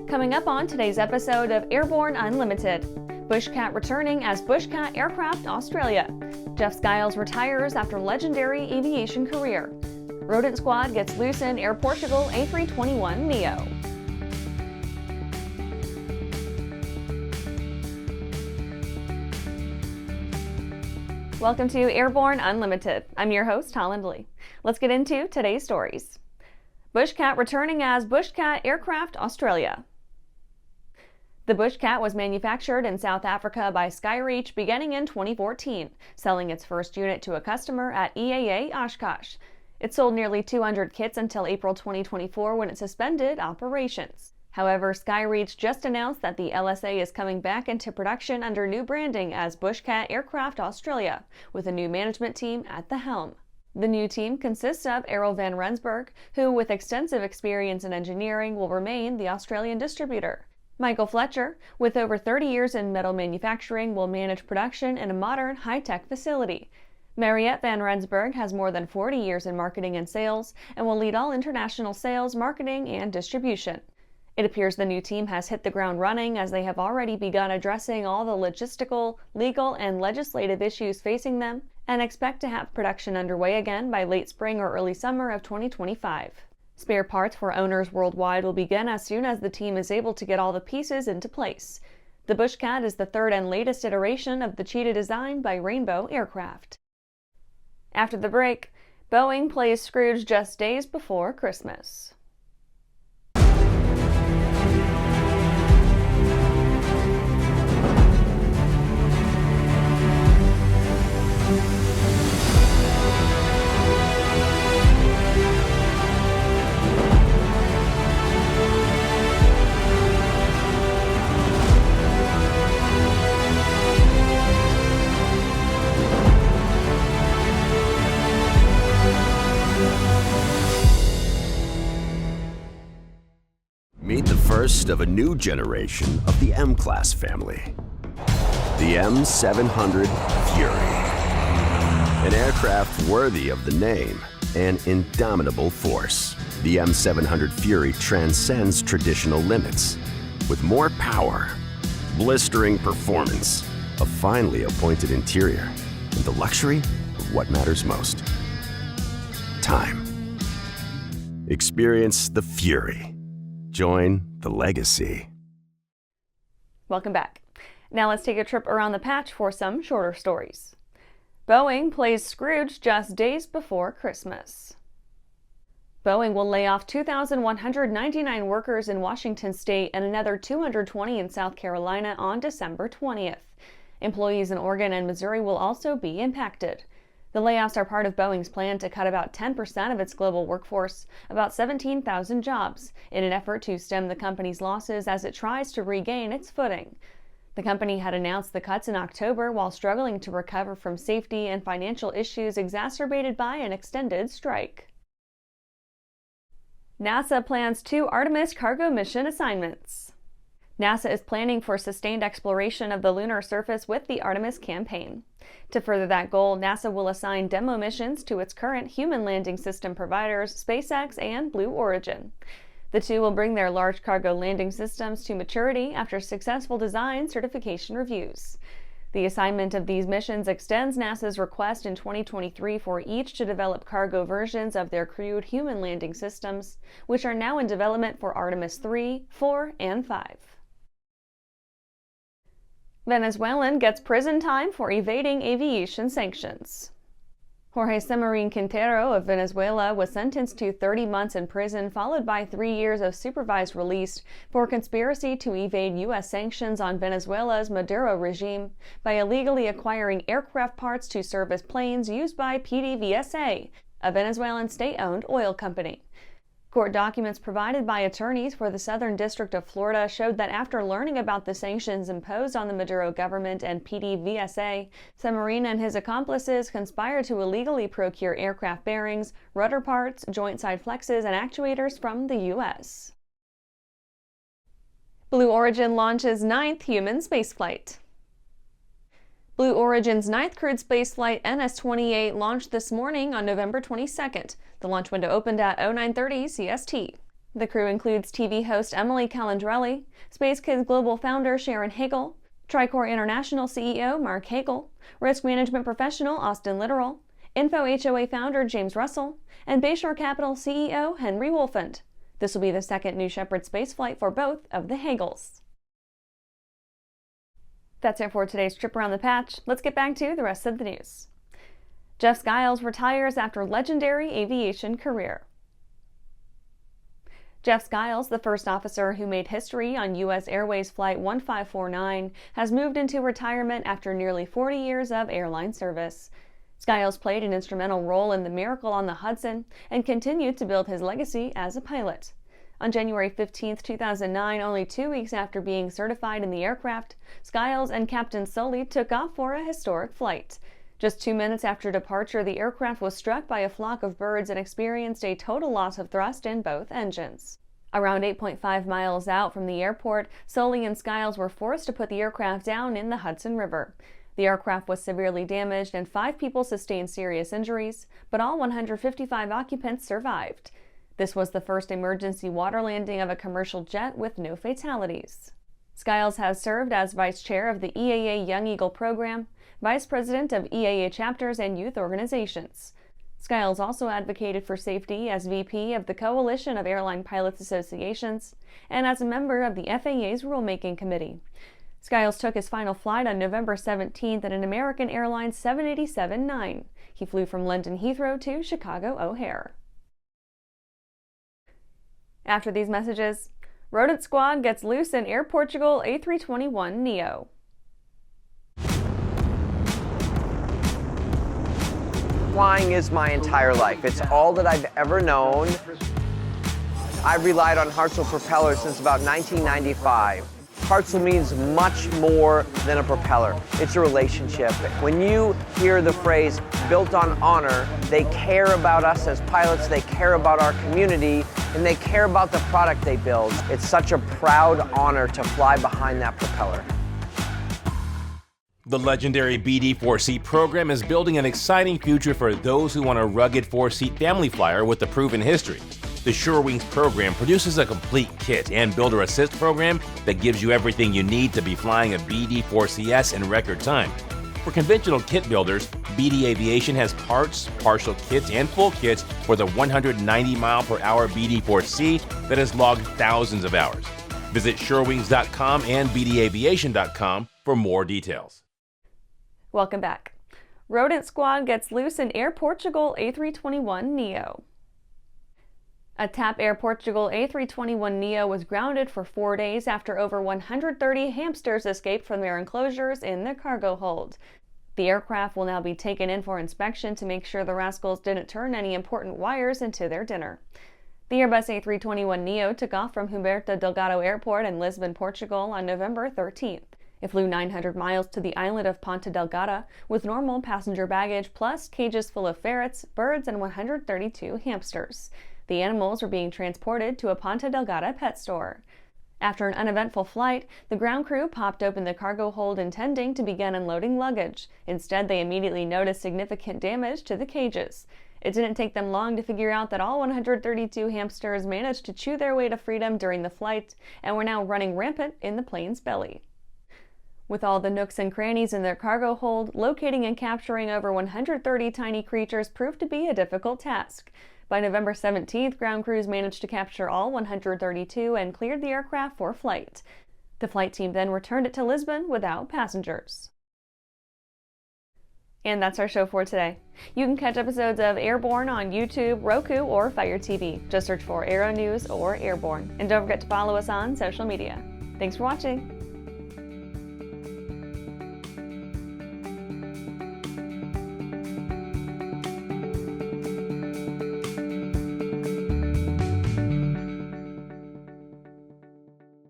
Coming up on today's episode of Airborne-Unlimited, Bushcat returning as Bushcat Aircraft Australia. Jeff Skiles retires after legendary aviation career. Rodent squad gets loose in Air Portugal A321neo. Welcome to Airborne Unlimited. I'm your host, Holland Lee. Let's get into today's stories. Bushcat returning as Bushcat Aircraft Australia. The Bushcat was manufactured in South Africa by SkyReach beginning in 2014, selling its first unit to a customer at EAA Oshkosh. It sold nearly 200 kits until April 2024 when it suspended operations. However, SkyReach just announced that the LSA is coming back into production under new branding as Bushcat Aircraft Australia, with a new management team at the helm. The new team consists of Errol van Rensburg, who with extensive experience in engineering will remain the Australian distributor. Michael Fletcher, with over 30 years in metal manufacturing, will manage production in a modern, high-tech facility. Mariette van Rensburg has more than 40 years in marketing and sales and will lead all international sales, marketing, and distribution. It appears the new team has hit the ground running as they have already begun addressing all the logistical, legal, and legislative issues facing them and expect to have production underway again by late spring or early summer of 2025. Spare parts for owners worldwide will begin as soon as the team is able to get all the pieces into place. The Bushcat is the third and latest iteration of the Cheetah design by Rainbow Aircraft. After the break, Boeing plays Scrooge just days before Christmas. Meet the first of a new generation of the M-Class family. The M700 Fury. An aircraft worthy of the name, an indomitable force. The M700 Fury transcends traditional limits. With more power, blistering performance, a finely appointed interior, and the luxury of what matters most. Time. Experience the Fury. Join the legacy. Welcome back. Now let's take a trip around the patch for some shorter stories. Boeing plays Scrooge just days before Christmas. Boeing will lay off 2,199 workers in Washington state and another 220 in South Carolina on December 20th. Employees in Oregon and Missouri will also be impacted. The layoffs are part of Boeing's plan to cut about 10% of its global workforce, about 17,000 jobs, in an effort to stem the company's losses as it tries to regain its footing. The company had announced the cuts in October while struggling to recover from safety and financial issues exacerbated by an extended strike. NASA plans 2 Artemis cargo mission assignments. NASA is planning for sustained exploration of the lunar surface with the Artemis campaign. To further that goal, NASA will assign demo missions to its current human landing system providers, SpaceX and Blue Origin. The two will bring their large cargo landing systems to maturity after successful design certification reviews. The assignment of these missions extends NASA's request in 2023 for each to develop cargo versions of their crewed human landing systems, which are now in development for Artemis 3, 4, and 5. Venezuelan gets prison time for evading aviation sanctions. Jorge Samarin Quintero of Venezuela was sentenced to 30 months in prison, followed by 3 years of supervised release for conspiracy to evade U.S. sanctions on Venezuela's Maduro regime by illegally acquiring aircraft parts to serve as planes used by PDVSA, a Venezuelan state-owned oil company. Court documents provided by attorneys for the Southern District of Florida showed that after learning about the sanctions imposed on the Maduro government and PDVSA, Samarin and his accomplices conspired to illegally procure aircraft bearings, rudder parts, joint side flexes, and actuators from the U.S. Blue Origin launches 9th human spaceflight. Blue Origin's 9th crewed spaceflight NS-28 launched this morning on November 22nd. The launch window opened at 0930 CST. The crew includes TV host Emily Calandrelli, Space Kids Global founder Sharon Hagel, Tricor International CEO Mark Hagel, risk management professional Austin Littoral, Info HOA founder James Russell, and Bayshore Capital CEO Henry Wolfand. This will be the second New Shepard spaceflight for both of the Hagels. That's it for today's trip around the patch. Let's get back to the rest of the news. Jeff Skiles retires after legendary aviation career. Jeff Skiles, the first officer who made history on US Airways Flight 1549, has moved into retirement after nearly 40 years of airline service. Skiles played an instrumental role in the miracle on the Hudson and continued to build his legacy as a pilot. On January 15, 2009, only 2 weeks after being certified in the aircraft, Skiles and Captain Sully took off for a historic flight. Just 2 minutes after departure, the aircraft was struck by a flock of birds and experienced a total loss of thrust in both engines. Around 8.5 miles out from the airport, Sully and Skiles were forced to put the aircraft down in the Hudson River. The aircraft was severely damaged and 5 people sustained serious injuries, but all 155 occupants survived. This was the first emergency water landing of a commercial jet with no fatalities. Skiles has served as vice chair of the EAA Young Eagle program, vice president of EAA chapters and youth organizations. Skiles also advocated for safety as VP of the Coalition of Airline Pilots Associations and as a member of the FAA's rulemaking committee. Skiles took his final flight on November 17th at an American Airlines 787-9. He flew from London Heathrow to Chicago O'Hare. After these messages, Rodent Squad gets loose in Air Portugal A321neo. Flying is my entire life. It's all that I've ever known. I've relied on Hartzell propellers since about 1995. Hartzell means much more than a propeller. It's a relationship. When you hear the phrase built on honor, they care about us as pilots, they care about our community, and they care about the product they build. It's such a proud honor to fly behind that propeller. The legendary BD 4-seat program is building an exciting future for those who want a rugged 4-seat family flyer with a proven history. The SureWings program produces a complete kit and builder assist program that gives you everything you need to be flying a BD 4CS in record time. For conventional kit builders, BD Aviation has parts, partial kits, and full kits for the 190-mile-per-hour BD 4C that has logged thousands of hours. Visit SureWings.com and BDAviation.com for more details. Welcome back. Rodent Squad gets loose in Air Portugal A321neo. A TAP Air Portugal A321neo was grounded for 4 days after over 130 hamsters escaped from their enclosures in the cargo hold. The aircraft will now be taken in for inspection to make sure the rascals didn't turn any important wires into their dinner. The Airbus A321neo took off from Humberto Delgado Airport in Lisbon, Portugal on November 13th. It flew 900 miles to the island of Ponta Delgada with normal passenger baggage plus cages full of ferrets, birds, and 132 hamsters. The animals were being transported to a Ponta Delgada pet store. After an uneventful flight, the ground crew popped open the cargo hold intending to begin unloading luggage. Instead, they immediately noticed significant damage to the cages. It didn't take them long to figure out that all 132 hamsters managed to chew their way to freedom during the flight and were now running rampant in the plane's belly. With all the nooks and crannies in their cargo hold, locating and capturing over 130 tiny creatures proved to be a difficult task. By November 17th, ground crews managed to capture all 132 and cleared the aircraft for flight. The flight team then returned it to Lisbon without passengers. And that's our show for today. You can catch episodes of Airborne on YouTube, Roku, or Fire TV. Just search for Aero-News or Airborne. And don't forget to follow us on social media. Thanks for watching.